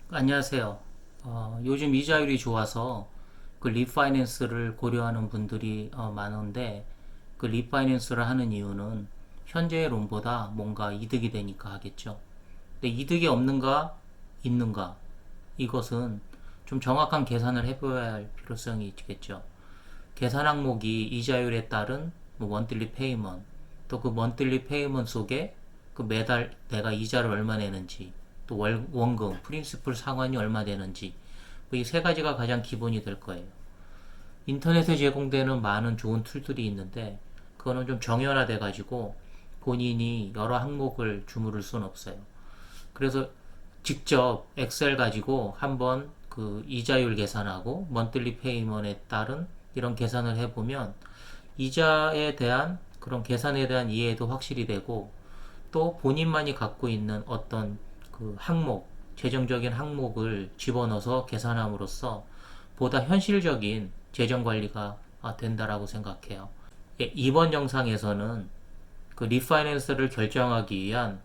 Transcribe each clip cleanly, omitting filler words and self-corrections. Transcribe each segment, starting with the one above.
안녕하세요. 요즘 이자율이 좋아서 그 리파이낸스를 고려하는 분들이 많은데 그 리파이낸스를 하는 이유는 현재의 론보다 뭔가 이득이 되니까 하겠죠. 근데 이득이 없는가 있는가 이것은 좀 정확한 계산을 해봐야 할 필요성이 있겠죠. 계산 항목이 이자율에 따른 뭐 먼틀리 페이먼 또 그 먼틀리 페이먼 속에 그 매달 내가 이자를 얼마 내는지 또 원금 프린시플 상환이 얼마 되는지 이 세 가지가 가장 기본이 될 거예요. 인터넷에 제공되는 많은 좋은 툴들이 있는데 그거는 좀 정연화돼 가지고 본인이 여러 항목을 주무를 수는 없어요. 그래서 직접 엑셀 가지고 한번 그 이자율 계산하고 먼틀리 페이먼에 따른 이런 계산을 해보면 이자에 대한 그런 계산에 대한 이해도 확실히 되고 또 본인만이 갖고 있는 어떤 그 항목, 재정적인 항목을 집어넣어서 계산함으로써 보다 현실적인 재정 관리가 된다라고 생각해요. 예, 이번 영상에서는 그 리파이낸스를 결정하기 위한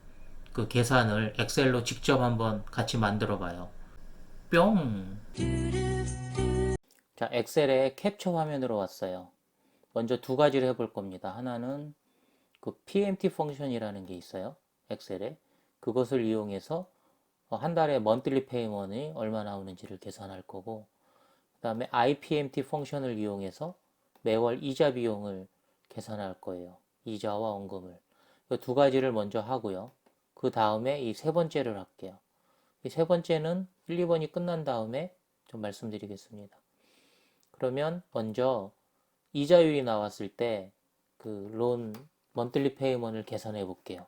그 계산을 엑셀로 직접 한번 같이 만들어 봐요. 뿅! 자, 엑셀의 캡처 화면으로 왔어요. 먼저 두 가지를 해볼 겁니다. 하나는 그 PMT 펑션이라는 게 있어요. 엑셀에. 그것을 이용해서 한 달에 monthly payment이 얼마 나오는지를 계산할 거고, 그 다음에 IPMT 펑션을 이용해서 매월 이자 비용을 계산할 거예요. 이자와 원금을. 이 두 가지를 먼저 하고요. 그 다음에 이 세 번째를 할게요. 이 세 번째는 1, 2번이 끝난 다음에 좀 말씀드리겠습니다. 그러면 먼저 이자율이 나왔을 때 그 론 먼틀리 페이먼을 계산해 볼게요.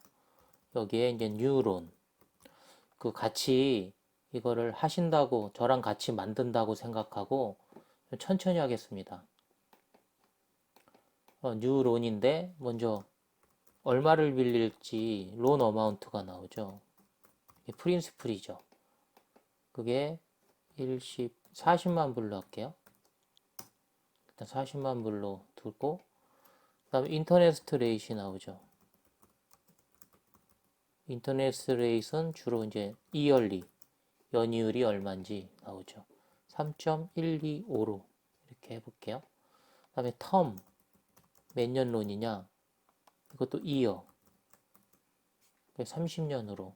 여기에 이제 뉴론 그 같이 이거를 하신다고 저랑 같이 만든다고 생각하고 천천히 하겠습니다. 뉴론인데 먼저 얼마를 빌릴지 론 어마운트가 나오죠. 이게 프린시플이죠. 그게 40만 불로 할게요. 일단 40만 불로 두고 그 다음에 인터레스트 레이시 나오죠. 인터레스트 레이스는 주로 이제 이얼리 연이율이 얼마인지 나오죠. 3.125로 이렇게 해볼게요. 그 다음에 텀 몇 년 론이냐 이것도 이어 30년으로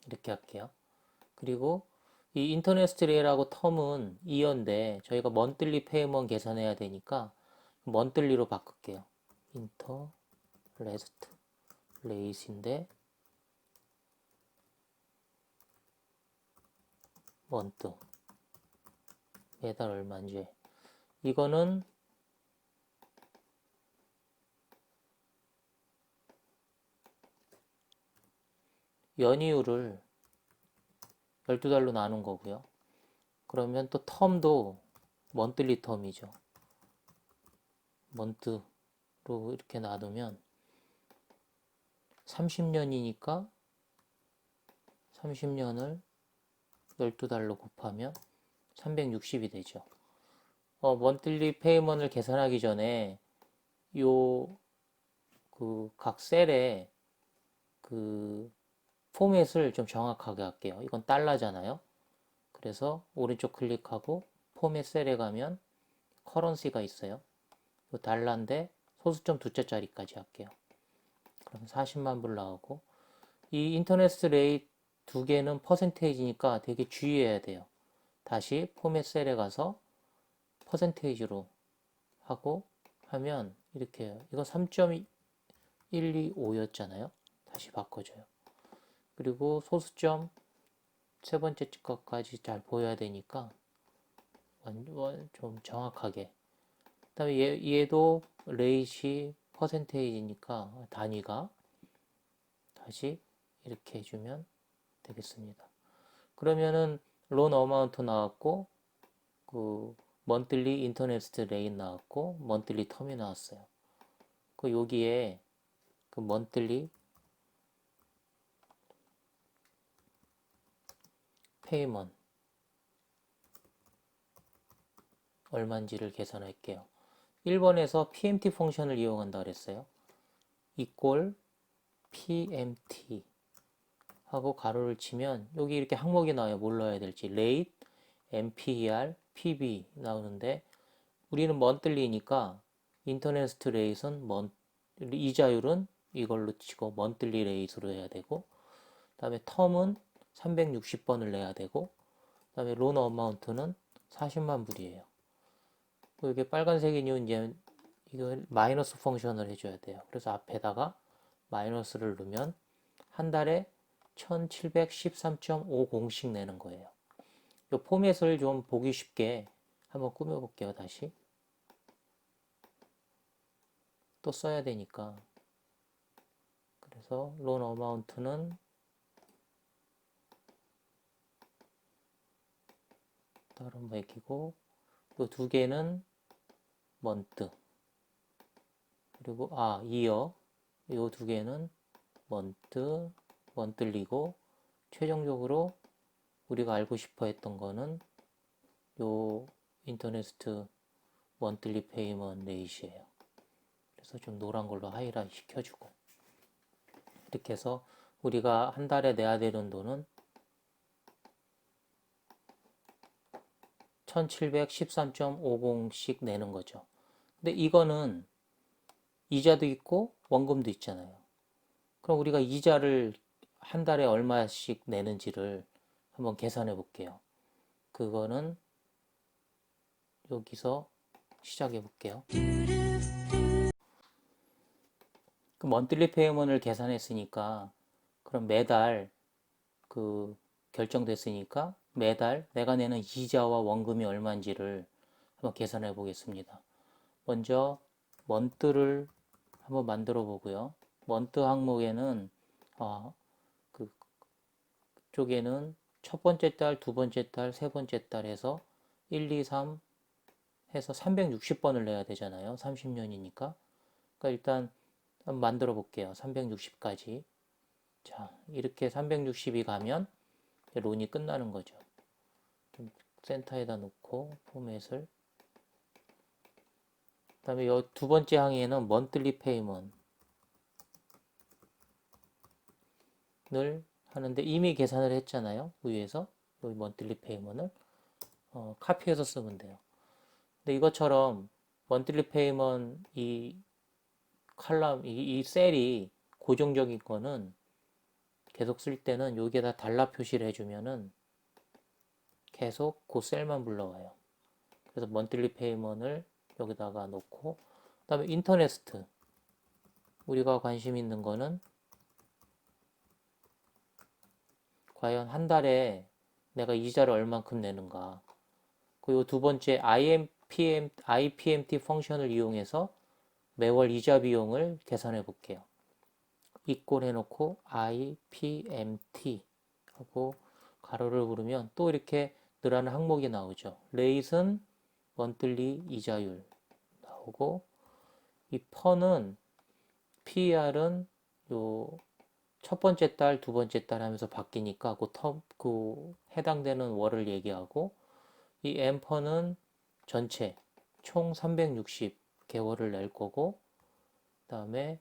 이렇게 할게요. 그리고 이 인터레스트 레이라고 텀은 이어인데 저희가 먼틀리 페이먼 계산해야 되니까 먼틀리로 바꿀게요. 인터레스트 레이스인데 먼트 매달 얼마인지 이거는 연이율을 12달로 나눈 거고요. 그러면 또 텀도 먼틀리 텀이죠. 먼트로 이렇게 나누면 30년이니까 30년을 12달로 곱하면 360이 되죠. 먼틀리 페이먼을 계산하기 전에 요 그 각 셀에 그 포맷을 좀 정확하게 할게요. 이건 달러잖아요. 그래서 오른쪽 클릭하고 포맷 셀에 가면 커런시가 있어요. 이 달러인데 소수점 두자 짜리까지 할게요. 그럼 40만 불 나오고 이 인터넷 레이트 두 개는 퍼센테이지니까 되게 주의해야 돼요. 다시 포맷 셀에 가서 퍼센테이지로 하고 하면 이렇게 해요. 이거 3.125였잖아요. 다시 바꿔줘요. 그리고 소수점 세 번째 것까지 잘 보여야 되니까 좀 정확하게. 그다음에 얘도 레이시 퍼센테이지니까 단위가 다시 이렇게 해주면 되겠습니다. 그러면은 론 어마운트 나왔고 그 먼틀리 인터레스트 레인 나왔고 먼틀리 텀이 나왔어요. 그 여기에 그 먼틀리 페이먼 얼마인지를 계산할게요. 1번에서 PMT 펑션을 이용한다 그랬어요. equal PMT 하고 가로를 치면 여기 이렇게 항목이 나와요. 뭘 넣어야 될지. rate, MPER, PB 나오는데 우리는 monthly니까 interest rate은 이자율은 이걸로 치고 monthly rate로 해야 되고, 그다음에 term은 360번을 내야 되고, 그다음에 loan amount는 40만 불이에요. 이게 빨간색이 이제 이거 마이너스 펑션을 해줘야 돼요. 그래서 앞에다가 마이너스를 넣으면 한 달에 1713.50씩 내는 거예요. 이 포맷을 좀 보기 쉽게 한번 꾸며볼게요. 다시 또 써야 되니까. 그래서 loan amount는 따로 매기고, 이 두 개는 month, 그리고 year, 이 두 개는 month, monthly고, 최종적으로 우리가 알고 싶어 했던 거는 요 인터레스트 monthly payment rate이에요. 그래서 좀 노란 걸로 하이라이트 시켜주고, 이렇게 해서 우리가 한 달에 내야 되는 돈은 1713.50씩 내는 거죠. 근데 이거는 이자도 있고 원금도 있잖아요. 그럼 우리가 이자를 한 달에 얼마씩 내는지를 한번 계산해 볼게요. 그거는 여기서 시작해 볼게요. 그 먼틀리 페이먼을 계산했으니까, 그럼 매달 그 결정됐으니까 매달 내가 내는 이자와 원금이 얼마인지를 한번 계산해 보겠습니다. 먼저 먼트를 한번 만들어 보고요. 먼트 항목에는 그쪽에는 첫 번째 달, 두 번째 달, 세 번째 달 해서 1, 2, 3 해서 360번을 내야 되잖아요. 30년이니까. 그러니까 일단 한번 만들어 볼게요. 360까지. 자, 이렇게 360이 가면 론이 끝나는 거죠. 센터에다 놓고 포맷을. 그 다음에 이 두 번째 항에는 monthly payment을 하는데 이미 계산을 했잖아요. 위에서 여기 monthly payment을 카피해서 쓰면 돼요. 근데 이것처럼 monthly payment 이 칼럼 이 셀이 고정적인 거는 계속 쓸 때는 여기에다 달러 표시를 해주면은 계속 그 셀만 불러와요. 그래서 monthly payment을 여기다가 놓고, 그 다음에 인터레스트, 우리가 관심 있는 거는 과연 한 달에 내가 이자를 얼만큼 내는가. 그리고 두 번째 IPMT 펑션을 이용해서 매월 이자 비용을 계산해 볼게요. 이꼴 해놓고 IPMT 하고 가로를 부르면 또 이렇게 늘어나는 항목이 나오죠. 레이슨 먼틀리 이자율 나오고, 이 퍼는 PER은 요 첫 번째 달, 두 번째 달 하면서 바뀌니까 그 해당되는 월을 얘기하고, 이 엠퍼는 전체 총 360 개월을 낼 거고, 그 다음에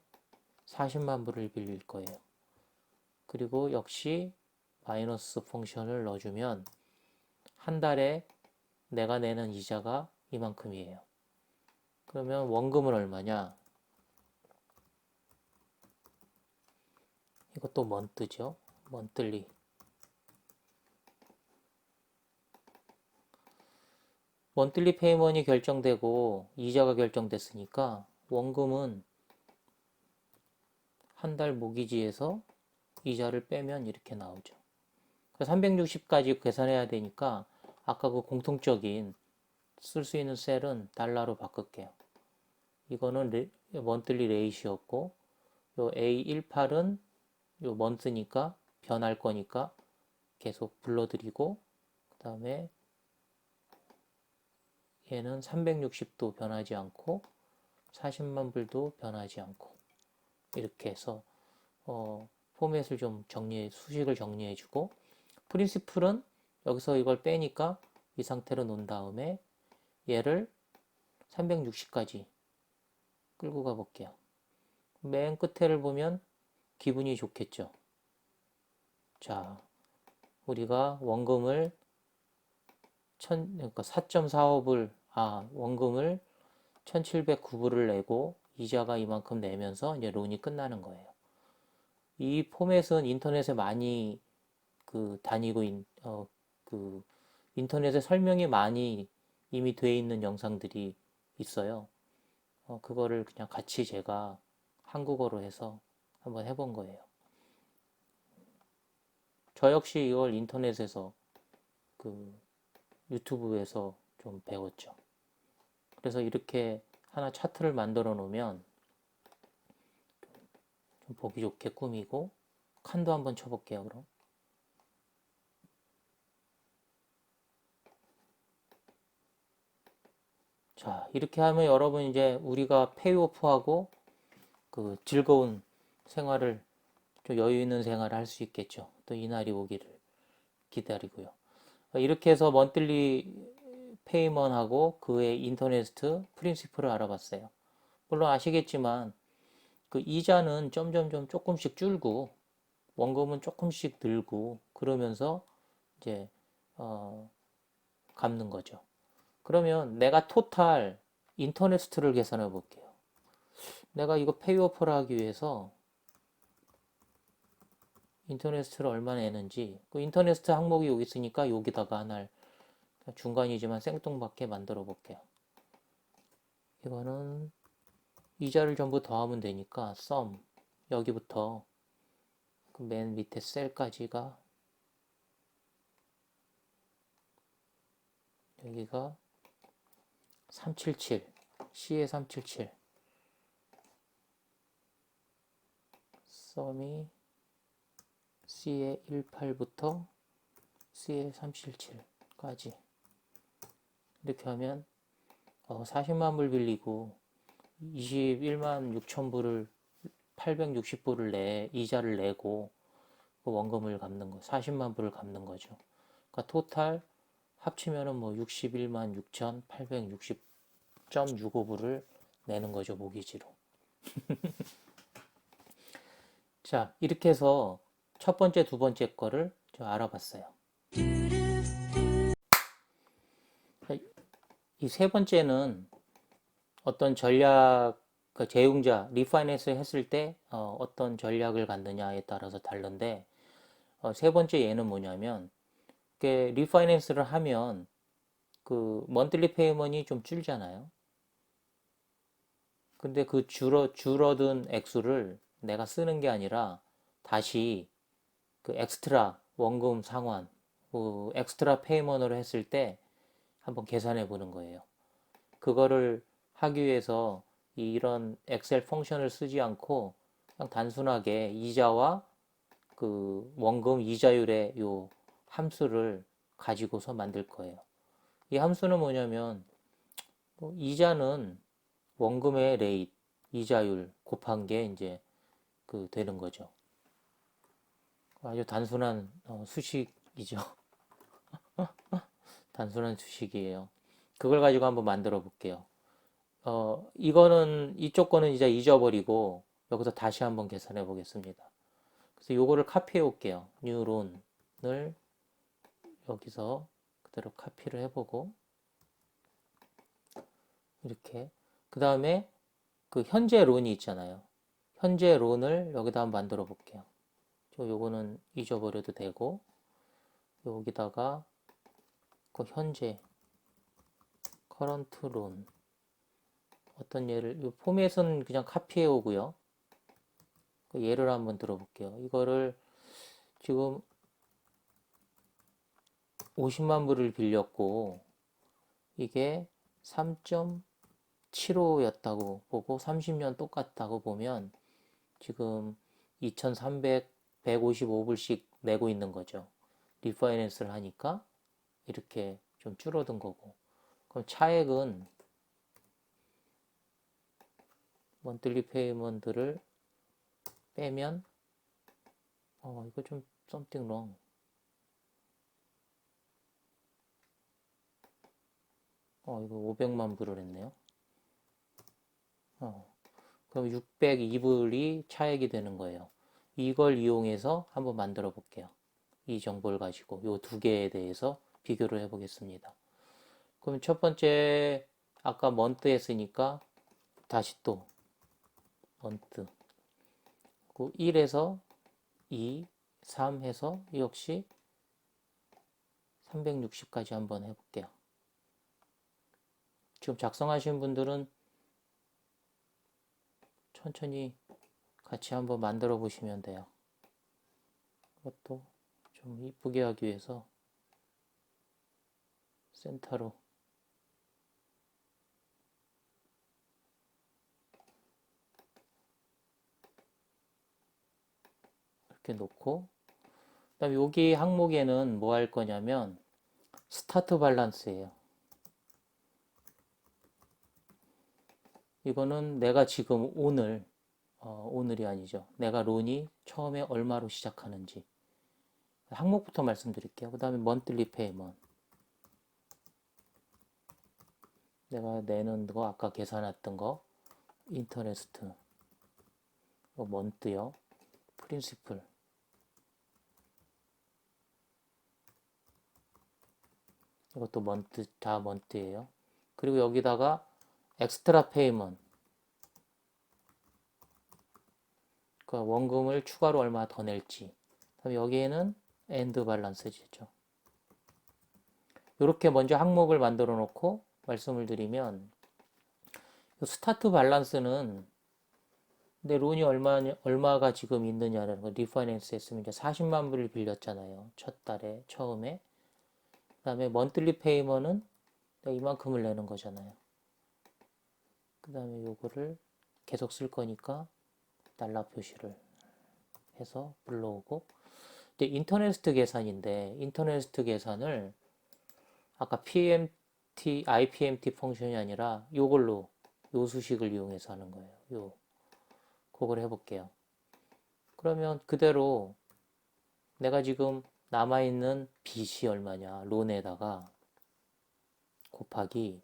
40만 불을 빌릴 거예요. 그리고 역시 마이너스 펑션을 넣어주면 한 달에 내가 내는 이자가 이만큼이에요. 그러면 원금은 얼마냐? 이것도 먼트죠. 먼틀리. 먼틀리 페이먼이 결정되고 이자가 결정됐으니까 원금은 한 달 모기지에서 이자를 빼면 이렇게 나오죠. 360까지 계산해야 되니까 아까 그 공통적인 쓸 수 있는 셀은 달러로 바꿀게요. 이거는 먼틀리 레이시였고, 요 A18은 요 먼스니까 변할 거니까 계속 불러드리고, 그 다음에 얘는 360도 변하지 않고 40만 불도 변하지 않고, 이렇게 해서 포맷을 좀 수식을 정리해 주고, 프린시플은 여기서 이걸 빼니까 이 상태로 놓은 다음에 얘를 360까지 끌고 가 볼게요. 맨 끝에를 보면 기분이 좋겠죠. 자, 우리가 원금을 그러니까 4.45불, 원금을 1709불을 내고 이자가 이만큼 내면서 이제 론이 끝나는 거예요. 이 포맷은 인터넷에 많이 다니고 그 인터넷에 설명이 많이 이미 돼 있는 영상들이 있어요. 그거를 그냥 같이 제가 한국어로 해서 한번 해본 거예요. 저 역시 이걸 인터넷에서 그 유튜브에서 좀 배웠죠. 그래서 이렇게 하나 차트를 만들어 놓으면 좀 보기 좋게 꾸미고 칸도 한번 쳐볼게요. 그럼 자, 이렇게 하면 여러분 이제 우리가 페이오프하고 그 즐거운 생활을, 좀 여유 있는 생활을 할 수 있겠죠. 또 이날이 오기를 기다리고요. 이렇게 해서 먼틀리 페이먼하고 그의 인터레스트 프린시플을 알아봤어요. 물론 아시겠지만 그 이자는 점점점 조금씩 줄고 원금은 조금씩 늘고 그러면서 이제 어, 갚는 거죠. 그러면 내가 토탈 인터레스트를 계산해 볼게요. 내가 이거 페이오프를 하기 위해서 인터레스트를 얼마 내는지, 그 인터레스트 항목이 여기 있으니까 여기다가 하나를 중간이지만 생뚱맞게 만들어 볼게요. 이거는 이자를 전부 더하면 되니까 sum, 여기부터 그 맨 밑에 셀까지가, 여기가 377, C에 377, sum이 C에 18부터 C에 377까지. 이렇게 하면 40만 불 빌리고 21만 6천 불을 860불을 이자를 내고 그 원금을 갚는 거, 40만 불을 갚는 거죠. 그러니까 토탈 합치면은 뭐 61만 6,860.65불을 내는 거죠, 모기지로. 자, 이렇게 해서 첫 번째, 두 번째 거를 좀 알아봤어요. 이 세 번째는 어떤 전략, 그 재융자, 리파이낸스 했을 때 어떤 전략을 갖느냐에 따라서 다른데, 세 번째 예는 뭐냐면, 리파이낸스를 하면 그 먼틀리 페이먼이 좀 줄잖아요. 근데 그 줄어든 액수를 내가 쓰는 게 아니라 다시 그 엑스트라 원금 상환, 그 엑스트라 페이먼으로 했을 때 한번 계산해 보는 거예요. 그거를 하기 위해서 이런 엑셀 펑션을 쓰지 않고 그냥 단순하게 이자와 그 원금 이자율의 요 함수를 가지고서 만들 거예요. 이 함수는 뭐냐면 이자는 원금의 레이트, 이자율 곱한 게 이제 그 되는 거죠. 아주 단순한 수식이죠. 단순한 수식이에요. 그걸 가지고 한번 만들어 볼게요. 이거는 이쪽 거는 이제 잊어버리고 여기서 다시 한번 계산해 보겠습니다. 그래서 요거를 카피해 올게요. 뉴론을 여기서 그대로 카피를 해보고 이렇게 그 다음에 그 현재 론이 있잖아요. 현재 론을 여기다 한번 만들어 볼게요. 요거는 잊어버려도 되고 여기다가 그 현재 커런트 론 어떤 예를 이 포맷은 그냥 카피해 오고요. 그 예를 한번 들어볼게요. 이거를 지금 50만 불을 빌렸고 이게 3.75였다고 보고 30년 똑같다고 보면 지금 2,300, 155불씩 내고 있는 거죠. 리파이낸스를 하니까 이렇게 좀 줄어든 거고. 그럼 차액은 먼틀리 페이먼트를 빼면 이거 좀 something wrong. 이거 500만 불을 했네요. 그럼 602불이 차액이 되는 거예요. 이걸 이용해서 한번 만들어 볼게요. 이 정보를 가지고 요 두 개에 대해서 비교를 해 보겠습니다. 그럼 첫 번째 아까 month 했으니까 다시 또 month 1에서 2, 3 해서 역시 360까지 한번 해볼게요. 지금 작성하신 분들은 천천히 같이 한번 만들어 보시면 돼요. 이것도 좀 이쁘게 하기 위해서 센터로 이렇게 놓고, 그다음에 여기 항목에는 뭐 할 거냐면 스타트 밸런스예요. 이거는 내가 지금 오늘이 아니죠. 내가 론이 처음에 얼마로 시작하는지 항목부터 말씀드릴게요. 그 다음에 monthly payment, 내가 내는 거 아까 계산했던 거, 인터레스트, month요, 프린시플, 이것도 month, 다 month예요. 그리고 여기다가 엑스트라 페이먼트, 그러니까 원금을 추가로 얼마 더 낼지. 그다음에 여기에는 엔드 밸런스죠. 이렇게 먼저 항목을 만들어 놓고 말씀을 드리면, 스타트 밸런스는 내 론이 얼마가 지금 있느냐라는 거, 리파이낸스 했으면 이제 40만 불을 빌렸잖아요. 첫 달에 처음에. 그다음에 먼틀리 페이먼은 내가 이만큼을 내는 거잖아요. 그다음에 요거를 계속 쓸 거니까 달러 표시를 해서 불러오고, 이제 인터네스트 계산인데, 인터네스트 계산을 아까 PMT, IPMT 펑션이 아니라 요걸로, 요 수식을 이용해서 하는 거예요. 그걸 해볼게요. 그러면 그대로 내가 지금 남아있는 빚이 얼마냐, 론에다가 곱하기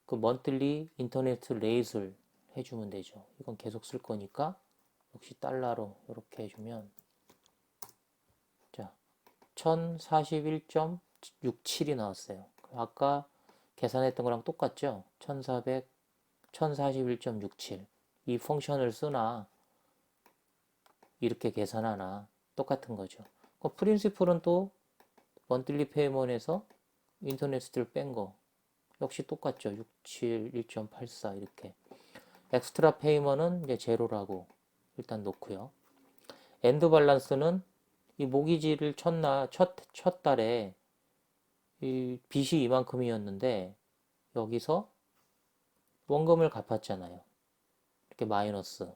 그 monthly 인터넷 레이트를 해주면 되죠. 이건 계속 쓸 거니까 역시 달러로 이렇게 해주면, 자, 1041.67이 나왔어요. 아까 계산했던 거랑 똑같죠? 1041.67. 이 펑션을 쓰나 이렇게 계산하나 똑같은 거죠. 그 프린시플은 또 먼틀리 페이먼에서 인터넷을 뺀 거 역시 똑같죠. 67, 1.84 이렇게. 엑스트라 페이먼은 이제 제로라고 일단 놓고요. 엔드 밸런스는 이 모기지를 첫 달에 이 빚이 이만큼이었는데 여기서 원금을 갚았잖아요. 이렇게 마이너스.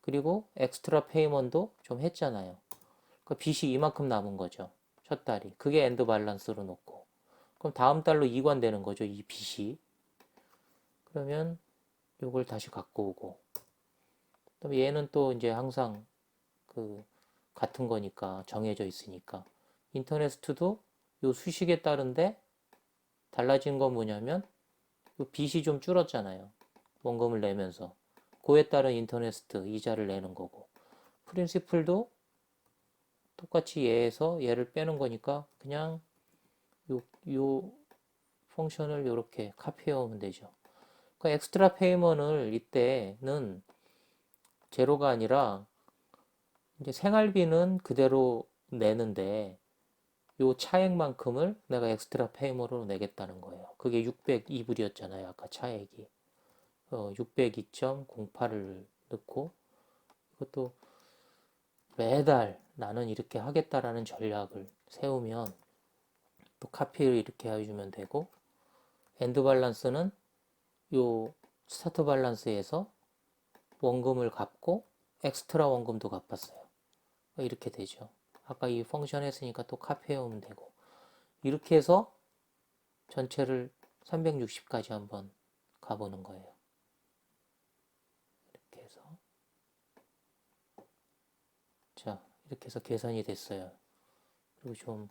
그리고 엑스트라 페이먼도 좀 했잖아요. 그 빚이 이만큼 남은 거죠. 첫 달이. 그게 엔드 밸런스로 놓고. 그럼 다음 달로 이관되는 거죠. 이 빚이. 그러면 이걸 다시 갖고 오고. 그다음에 얘는 또 이제 항상 그 같은 거니까 정해져 있으니까 인터네스트도 요 수식에 따른데 달라진 건 뭐냐면 요 빚이 좀 줄었잖아요. 원금을 내면서 그에 따른 인터네스트 이자를 내는 거고, 프린시플도 똑같이 얘에서 얘를 빼는 거니까 그냥 요 펑션을 이렇게 카피해 오면 되죠. 그러니까 엑스트라 페이먼을 이때는 제로가 아니라 이제 생활비는 그대로 내는데 요 차액만큼을 내가 엑스트라 페이먼으로 내겠다는 거예요. 그게 602불이었잖아요. 아까 차액이. 602.08을 넣고, 이것도 매달 나는 이렇게 하겠다라는 전략을 세우면 또 카피를 이렇게 해주면 되고, 엔드 밸런스는 요 스타트 밸런스에서 원금을 갚고 엑스트라 원금도 갚았어요. 이렇게 되죠. 아까 이 펑션 했으니까 또 카피해 오면 되고, 이렇게 해서 전체를 360까지 한번 가보는 거예요. 이렇게 해서, 자, 이렇게 해서 계산이 됐어요. 그리고 좀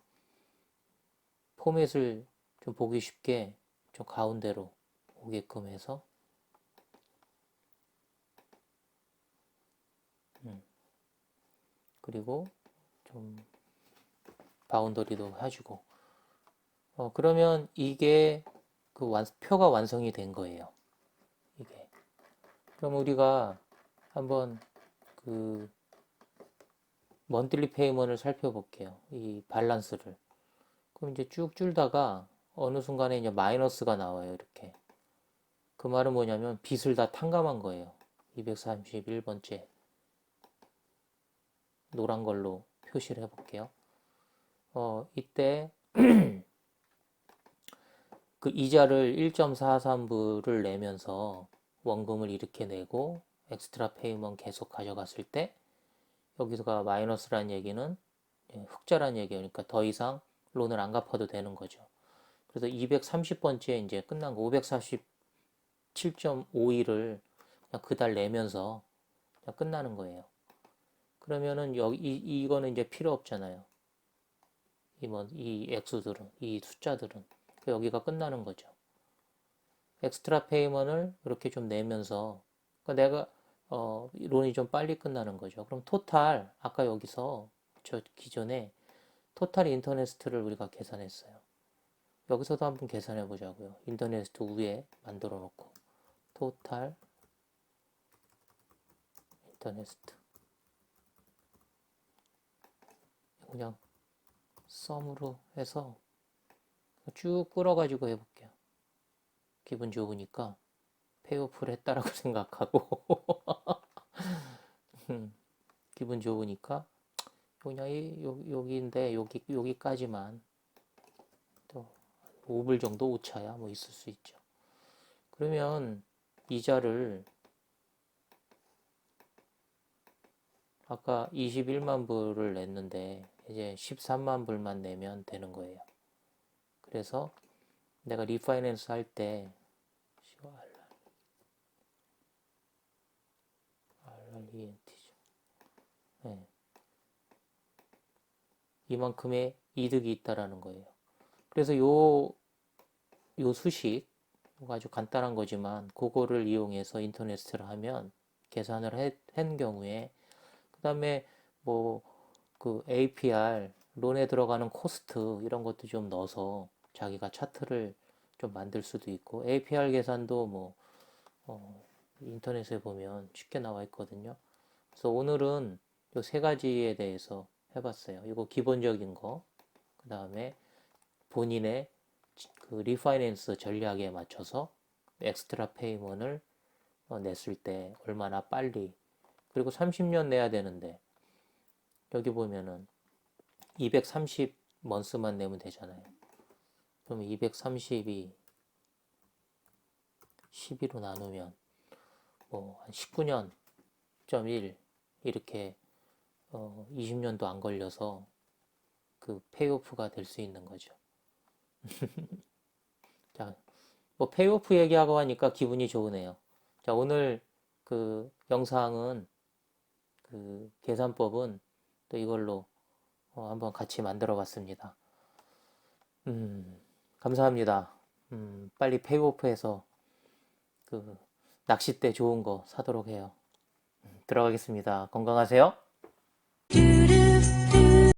포맷을 좀 보기 쉽게 좀 가운데로 오게끔 해서, 그리고 좀 바운더리도 해주고. 그러면 이게 그 표가 완성이 된 거예요. 이게. 그럼 우리가 한번 그 먼틀리 페이먼을 살펴볼게요. 이 밸런스를. 그럼 이제 쭉 줄다가 어느 순간에 이제 마이너스가 나와요. 이렇게. 그 말은 뭐냐면 빚을 다 탕감한 거예요. 231번째 노란 걸로 표시를 해볼게요. 이때 그 이자를 1.43불을 내면서 원금을 이렇게 내고 엑스트라 페이먼 계속 가져갔을 때 여기서가 마이너스란 얘기는 흑자란 얘기예요. 그러니까 더 이상 론을 안 갚아도 되는 거죠. 그래서 230번째 이제 끝난 거 547.51을 그냥 그달 내면서 그냥 끝나는 거예요. 그러면은 여기 이거는 이제 필요 없잖아요. 이 액수들은 이 숫자들은 여기가 끝나는 거죠. 엑스트라 페이먼을 이렇게 좀 내면서 그러니까 내가 론이 좀 빨리 끝나는 거죠. 그럼 토탈 아까 여기서 저 기존에 토탈 인터레스트를 우리가 계산했어요. 여기서도 한번 계산해 보자고요. 인터레스트 위에 만들어 놓고 토탈 인터레스트 그냥 썸으로 해서 쭉 끌어가지고 해볼게요. 기분 좋으니까 페이오프를 했다라고 생각하고 기분 좋으니까 그냥 여기인데 여기까지만 또 5불 정도 오차야 뭐 있을 수 있죠. 그러면 이자를 아까 21만 불을 냈는데 이제 13만 불만 내면 되는 거예요. 그래서 내가 리파이낸스 할 때 RRENT죠. 네. 이만큼의 이득이 있다라는 거예요. 그래서 요 수식 아주 간단한 거지만 그거를 이용해서 인터넷을 하면 계산을 한 경우에 그 다음에 뭐 그 APR 론에 들어가는 코스트 이런 것도 좀 넣어서 자기가 차트를 좀 만들 수도 있고 APR 계산도 뭐 인터넷에 보면 쉽게 나와 있거든요. 그래서 오늘은 요 세 가지에 대해서 해봤어요. 이거 기본적인 거, 그 다음에 본인의 그 리파이낸스 전략에 맞춰서 엑스트라 페이먼을 냈을 때 얼마나 빨리 그리고 30년 내야 되는데 여기 보면은 230 먼스만 내면 되잖아요. 그럼 230이 12로 나누면 뭐 한 19년점1 이렇게 20년도 안 걸려서 그 페이오프가 될 수 있는 거죠. 자, 뭐 페이오프 얘기하고 하니까 기분이 좋으네요. 자, 오늘 그 영상은 그 계산법은 또 이걸로 한번 같이 만들어 봤습니다. 감사합니다. 빨리 페이오프해서 그 낚싯대 좋은 거 사도록 해요. 들어가겠습니다. 건강하세요.